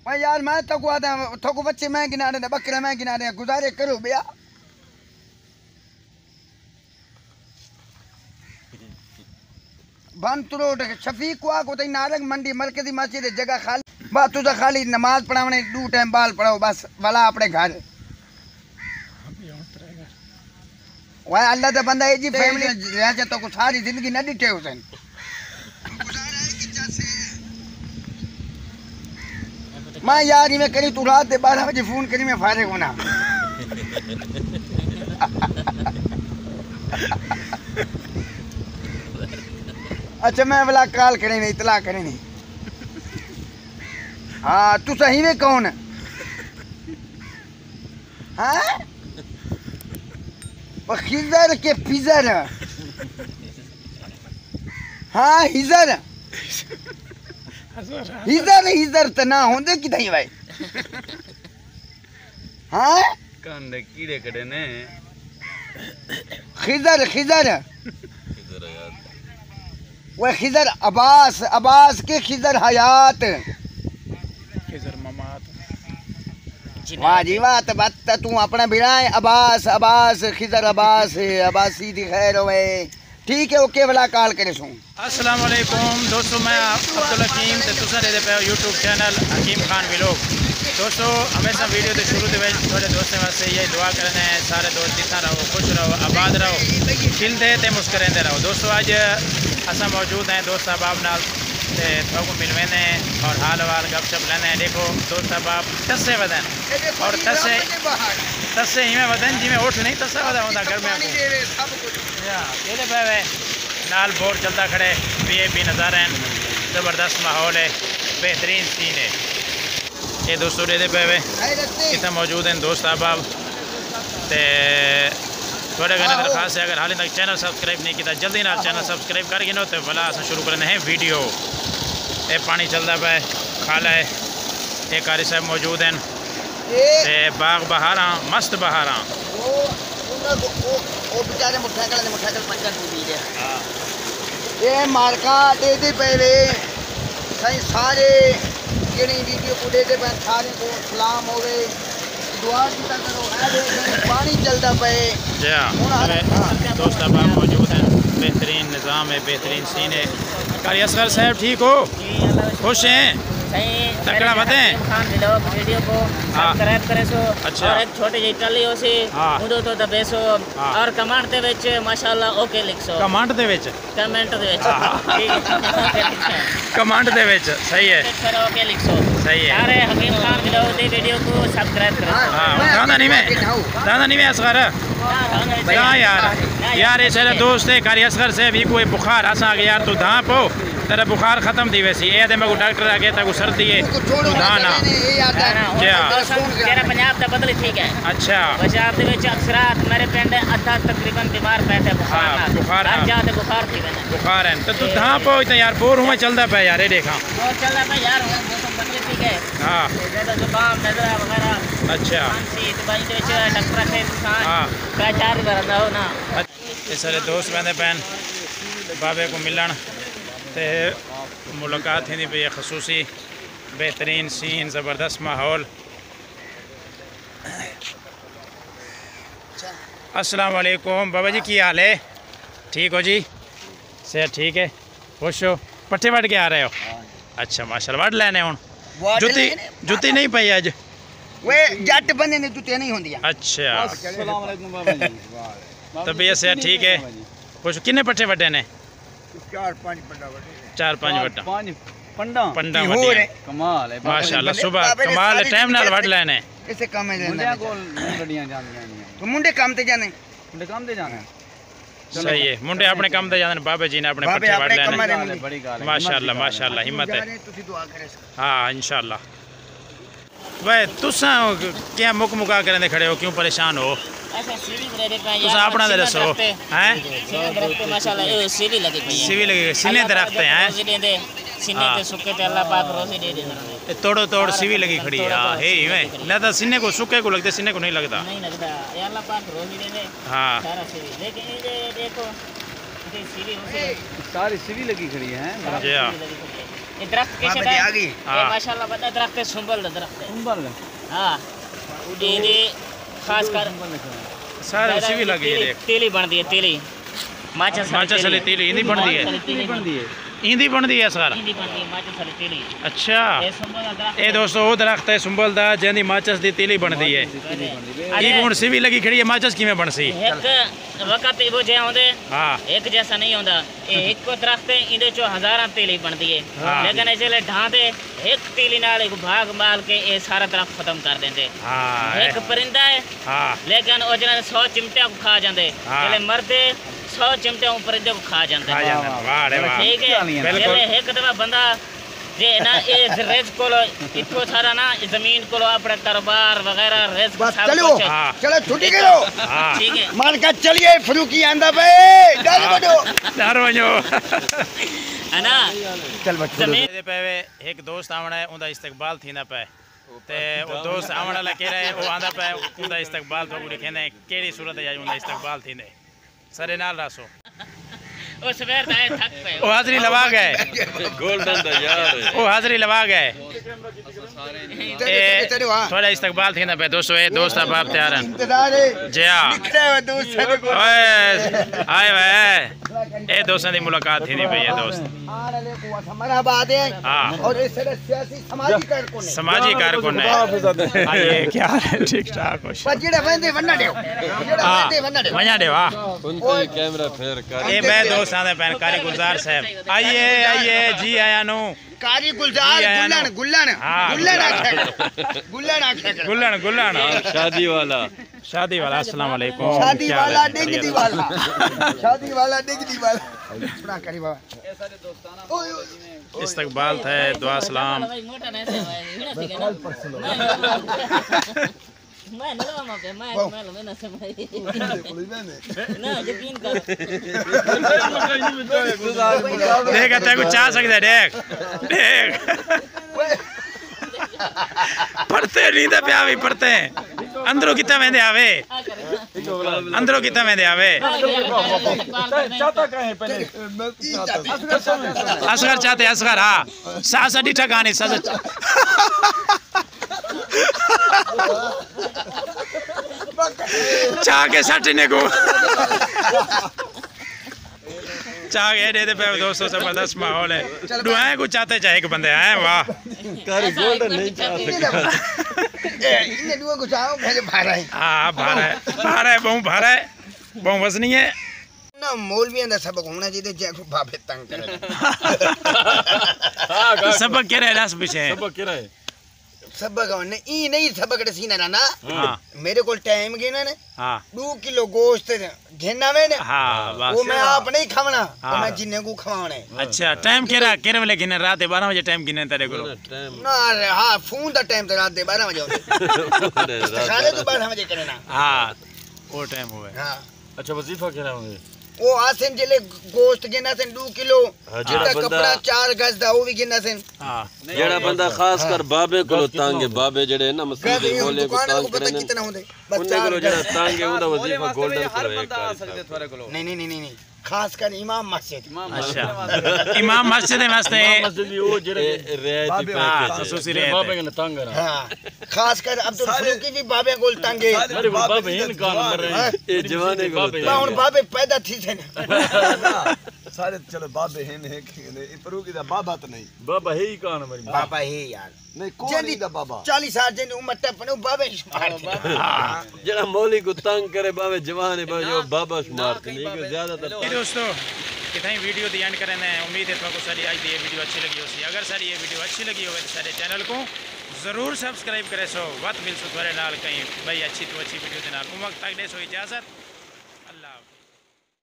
मैं यार मैं तो को आता थको बच्चे मैं गिना रहे बकरे मैं गिना रहे गुजारे करो भैया बंद रोड शफीक को तई नारंग मंडी मरकजी मस्जिद जगह खाली बस तुझा खाली नमाज पढ़ाने 2 टाइम बाल पढ़ाओ बस वाला अपने घर वह अल्लाह का बंदा है जी फैमिली रह जाता को सारी जिंदगी न डिटे हुसैन मैं यार ही में करी तू रात दे 12 बजे फोन करी मैं फारिग होना अच्छा मैं वाला कॉल करे नहीं इतला करे नहीं हाँ तू सही में कौन हाँ खिजर के पिजर हाँ हिजर हिजर हिजर तो ना होंदे कि नहीं भाई हाँ कांदे कीड़े कड़े ने खिजर खिजर वह खिजर अब्बास अब्बास के खिजर हयात खिजर ममात वाह जी वाह तो बात तू अपना भिड़ाए अब्बास अब्बास खिजर अब्बास अब्बासी दी खैर होवे ठीक है ओके वाला कॉल करे सू अस्सलाम वालेकुम दोस्तों मैं अब्दुल हकीम ते तुसा दे पे यूट्यूब चैनल हकीम खान व्लॉग दोस्तों हमेशा वीडियो के शुरू के थोड़े दोस्तों वास्ते यही दुआ करना है सारे दोस्त जितना रहो खुश रहो आबाद रहो खिलते ते मुस्कराते रहो दोस्तों आज असा मौजूद हैं दोस्त अहबाब नाल तो मिलवेंदे और हाल वाल गपशप लेंदे देखो दोस्त अहबाब तस्से वदन और तस्से इवें वदन जिमें उठ नहीं तस्सा वदा होंदा गर्मियां को ये पे नाल बोर चलता खड़े वीआईपी नज़ारे हैं ज़बरदस्त माहौल है बेहतरीन सीन है ये दोस्तों दे पे इतना मौजूद हैं दोस्त अहबाब ते थोड़े कहने दरखास्त है अगर हाल तक चैनल सब्सक्राइब नहीं किया जल्दी ना चैनल सब्सक्राइब कर गिनो तो भला अस शुरू करने हैं वीडियो ये पानी चलता पे खाला है ये कारी साहब मौजूद हैं ते बाग बहारा मस्त बहारा ये मार्का दे दे पे सही सारे जेड़ी वीडियो को दे दे पे सारे को सलाम होवे दुआ कीता करो पानी चलता पे दोस्त अहबाब मौजूद हैं बेहतरीन निज़ाम है बेहतरीन सीन है कारी असगर साहब ठीक हो खुश हैं तकड़ा बताएं वीडियो को सब्सक्राइब करे सो अच्छा और एक छोटी जी टली हो सी उदो तो दबेसो और कमेंट दे विच माशाल्लाह ओके लिखसो कमेंट दे विच कमेंट दे विच कमेंट दे विच सही है फिर ओके लिखसो सही है सारे हकीम खान व्लॉग दी वीडियो को सब्सक्राइब करो हां दादा नहीं मैं असगर हां यार ये सारे दोस्त है कारी असगर से भी कोई बुखार असा गया यार तू धां पो तेरा बुखार खत्म थी वैसी ये मैं डॉक्टर आ गया था सर्दी है तू धाना तेरा पंजाब दा बदली ठीक है अच्छा पंजाब दे विच अक्सरात मेरे पिंड अद्धा तकरीबन बीमार पैसे बुखार जाते बुखार थी मैंने बुखार है तो तू धां पो तो यार बोर हुआ चलदा पे यार ये देखा और चलदा पे यार मौसम बदली ठीक है हां ज्यादा जुकाम नजर वगैरह अच्छा खांसी दवाई दे विच डॉक्टर से इंसान का चार करदा हो ना ये सारे दोस्त बंदे पैन बाबे को मिलन ते मुलाकात थी पे खसूसी बेहतरीन सीन ज़बरदस्त माहौल अस्सलाम वालेकुम बाबा जी की हाल है ठीक हो जी सेहत ठीक है खुश हो पट्ठे वट के आ रहे हो अच्छा माशाल्लाह वट लेने हुन जुती नहीं पई अज वे जट बंदे ने जुतियां नहीं होंदियां अच्छा अस्सलाम वालेकुम बाबा जी तबीयत सेहत ठीक है खुश किन्ने पट्ठे वटे ने 4-5 पंडा वटे 4-5 वटा 5 पंडा पंडा हो वटे रे कमाल है माशाल्लाह सुबह कमाल टाइम नाल वट लेने इसे काम है मुंडिया कोल गड्डियां जांदियां नहीं तो मुंडे काम ते जाने मुंडे काम दे जाना सही है मुंडे अपने काम ते जाने बाबे जी ने अपने बाबे पट्ठे वट अपने लेने कम है बड़ी गाल है माशाल्लाह हिम्मत है तुसी दुआ करे हाँ इंशाल्लाह वे तुसा क्या मुका करने खड़े हो क्यों परेशान हो ऐसा सीवी बने दे पे तुसा अपना दे दसो हैं सीवी दरख्त माशाल्लाह ये सीवी लगी पई है सीवी लगे सीने दरख्त हैं रोजी दे सीने ते सुके ते अल्लाह पाक रोजी दे दे तोड़ो तोड़ सीवी लगी खड़ी है हाँ हे इवें ना तो सीने को सूखे को लगते सीने को नहीं लगता नहीं लगता ये अल्लाह पाक रोजी दे दे हाँ सारा सीवी लेकिन ये देखो ये सीवी उसे सारी सीवी लगी खड़ी है जी हाँ ये दरख्त कैसे बाबा जी आ गई। ये माशाल्लाह बड़ा दरख्त है, सुंबल का दरख्त है। सुंबल हाँ ये खास कर सारे उसी भी लगी है देख तेली बन दी है, तेली माचिस वाली तेली इंदी बन दी है बन दी है इंदी बन दी है सर इंदी बन दी है माचिस वाली तेली। अच्छा ये सुंबल का दरख्त ਇਹ ਦੋਸਤੋ ਉਹ ਦਰਖਤ ਹੈ ਸੁੰਬਲ ਦਾ ਜਿਹਦੀ ਮਾਚਸ ਦੀ ਤੀਲੀ ਬਣਦੀ ਹੈ ਇਹ ਹੁਣ ਸਿਵੀ ਲੱਗੀ ਖੜੀ ਹੈ ਮਾਚਸ ਕਿਵੇਂ ਬਣਸੀ एक वक्त वो जे आंदे हाँ एक जैसा नहीं होता। ये एक को दरख्त है, इंदे चो हजारां तेली बनती है, हाँ। लेकिन इसले ढांदे एक तीली नाल एक भाग माल के ये सारा दरख्त खत्म कर देंगे। हाँ एक परिंदा है हाँ लेकिन वो जना 100 चिमटियां को खा जाते, हाँ। जले मरदे 100 चिमटियां परिंदे को खा जाते। खा जाते हैं। वाह रे वाह ठीक है, बिल्कुल। जले एक दफा बंदा जे ना ये रेज कोलो इतो सारा ना जमीन कोलो अपने कारोबार वगैरह रेज बस सब चलो कुछ है। हाँ। चलो छुट्टी करो हाँ ठीक है मान का चलिए फरूकी आंदा पे डर बनो डर वञो है ना। चल बच्चों जमीन ਇਹਦੇ ਪਏ ਇੱਕ ਦੋਸਤ ਆਉਣਾ ਹੈ ਉਹਦਾ ਇਸਤਕਬਾਲ ਥੀਂਦਾ ਪਿਆ ਤੇ ਉਹ ਦੋਸਤ ਆਉਣ ਵਾਲਾ ਕਹਿ ਰਿਹਾ ਉਹ ਆਂਦਾ ਪਿਆ ਉਹਦਾ ਇਸਤਕਬਾਲ ਤੋਂ ਲਿਖਿੰਦਾ ਕਿਹੜੀ ਸੂਰਤ ਹੈ ਉਹਦਾ ਇਸਤਕਬਾਲ ਥੀਂਦੇ ਸਾਰੇ ਨਾਲ ਰਸੋ ਉਹ ਸਵੇਰ ਦਾ ਇਹ ਥੱਕ ਪਏ ਉਹ ਹਾਜ਼ਰੀ ਲਵਾ ਗਏ गोल्डन दा यार ਉਹ ਹਾਜ਼ਰੀ ਲਵਾ ਗਏ तेरे वहां थोड़ा इस्तकबाल थी ना पे दोस्तों ये दोस्त अब आप तैयार हैं इंतजार है जी हाँ निकले हुए दोस्त सभी को ओए आए वे ये दोस्तों की मुलाकात थी नहीं पे ये दोस्त आने को हमारा बात है हाँ और इस तरह सियासी समाजी कारकुन है समाजी कारकुन है ये क्या है ठीक ठाक कुछ पर जेड़ा वंदे वन्ना दे जेड़ा हाँ वंदे वन्ना दे वहाँ दे वाह उनसे कैमरा फेर कर ये मैं दोस्त आने पैन कारी गुलजार साहब आइए आइए जी आया नो कारी गुलजार जी, आया गुल्लन ना। गुल्लन हाँ, गुल्लन आखे गुल्लन आखे गुल्लन गुल्लन शादी वाला शादी वाला अस्सलाम वालेकुम शादी क्या वाला हाल है? डिगदी वाला शादी वाला डिगदी वाला अपना करी बाबा ओए ओए इस्तकबाल था दुआ सलाम मोटा नहीं था भाई मैं ना मां पे मैं ना समझ ना यकीन कर देख ते कुछ चाह सकते देख देख पढ़ते नहीं तो प्या भी पढ़ते अंदरों कितना वेंदे आवे अंदरों कितना वेंदे आवे असगर चाहते असगर हाँ सासा डिठा गाने सासा चाह के सटने को चाह के दे पे दोस्तों जबरदस्त माहौल है दुआएं कुछ चाहते चाहे एक बंदे आए वाह कर गोल्डन नहीं चाहते इन्हें दुआ को चाहो पहले भारा है हाँ भारा है बहु वजनी है ना मौलवियां दा सबक होना चाहिए जेको बाबे तंग करे सबक कह रहे दस पीछे सब किरा है सबक ने ई नहीं सबक दसी ना ना हाँ मेरे को टाइम गिना ने हाँ 2 किलो गोश्त घेना में ने हाँ वो बस मैं आप नहीं खावना हाँ। वो मैं जिन्ने को खवाना है अच्छा टाइम केरे वेले गिने रात 12 बजे टाइम गिने तेरे को ना हां फोन दा टाइम तो रात दे 12 बजे होते खाने तो 12 बजे करे ना हाँ वो टाइम हुआ हां अच्छा वजीफा किरा होंगे वो आसन जिले गोश्त गिना से 2 किलो हाँ, जेड़ा जितना बंदा- कपड़ा 4 गज दा वो भी गिना से हाँ जेड़ा बंदा खास कर बाबे को तांगे बाबे जेड़े ना गज मसले ये बोले को दुकान तांग को पता करे कितना होते बस उन्ने को 4 जेड़ा गज तांगे उदा वजीफा गोल्डन करो एक नहीं नहीं नहीं नहीं खास कर इमाम मस्जिद अच्छा इमाम मस्जिद है मस्ते रियायती हाँ पैकेज खसूसी रहते के तांग रहा हां खास कर अब्दुल फरूकी भी बाबे गोल तंगे मेरे बाबे हिन कान मर रहे ये जवाने को और बाबे पैदा थी थे ना सारे चलो बाबे हैं ने फरूकी दा बाबा तो नहीं बाबा ही कान मरी बाबा है यार नहीं कौन दा बाबा 40 साल जन उम्र टपने बाबे शुमार थे जेड़ा मौली को तंग करे बाबे जवान है बाबे जो बाबा शुमार थे नहीं को ज्यादातर दोस्तों कितना वीडियो दी एंड करें उम्मीद है आपको सारी आज दी ये वीडियो अच्छी लगी हो सी अगर सारी ये वीडियो अच्छी लगी हो तो सारे चैनल को जरूर सब्सक्राइब करें सो वक्त मिल सो थोड़े नाल कहीं भाई अच्छी तो अच्छी वीडियो के नाल उमक तक दे सो इजाजत